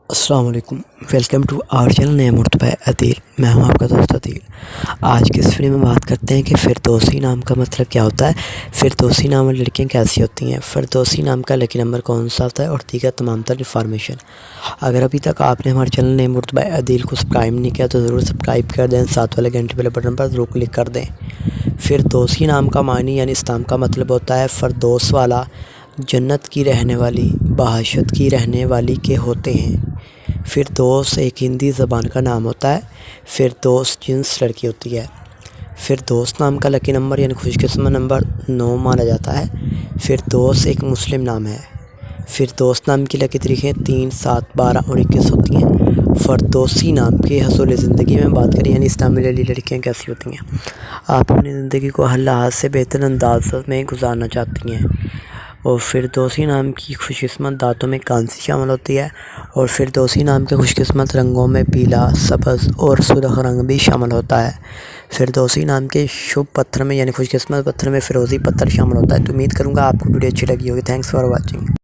السلام علیکم، welcome to our channel نیم مرتبہ عدیل۔ میں ہوں آپ کا دوست عدیل۔ آج کی اس ویڈیو میں بات کرتے ہیں کہ فردوسی نام کا مطلب کیا ہوتا ہے، فردوسی نام والی لڑکیاں کیسی ہوتی ہیں، فردوسی نام کا لکی نمبر کون سا ہوتا ہے اور دیگر تمام تر انفارمیشن۔ اگر ابھی تک آپ نے ہمارے چینل نیم مرتبہ عدیل کو سبسکرائب نہیں کیا تو ضرور سبسکرائب کر دیں، ساتھ والے گھنٹے والے بٹن پر ضرور کلک کر دیں۔ فردوسی نام کا معنی یعنی اس نام کا مطلب ہوتا ہے فردوس والا، جنت کی رہنے والی، بہشت کی رہنے والی کے ہوتے ہیں۔ فردوس ایک ہندی زبان کا نام ہوتا ہے۔ فردوس جنس لڑکی ہوتی ہے۔ فردوس نام کا لکی نمبر یعنی خوش قسمت نمبر 9 مانا جاتا ہے۔ فردوس ایک مسلم نام ہے۔ فردوس نام کی لکی تاریخیں 3، 7، 12 اور 21 ہوتی ہیں۔ فردوسی نام کے حصول زندگی میں بات کریں یعنی اسلامی والی لڑکیاں کیسی ہوتی ہیں۔ آپ اپنی زندگی کو ہر لحاظ سے بہتر انداز میں گزارنا چاہتی ہیں، اور فردوسی نام کی خوش قسمت دانتوں میں کانسی شامل ہوتی ہے، اور فردوسی نام کے خوش قسمت رنگوں میں پیلا، سبز اور سرخ رنگ بھی شامل ہوتا ہے۔ فردوسی نام کے شبھ پتھر میں یعنی خوش قسمت پتھر میں فیروزی پتھر شامل ہوتا ہے۔ تو امید کروں گا آپ کو ویڈیو اچھی لگی ہوگی۔ Thanks for watching.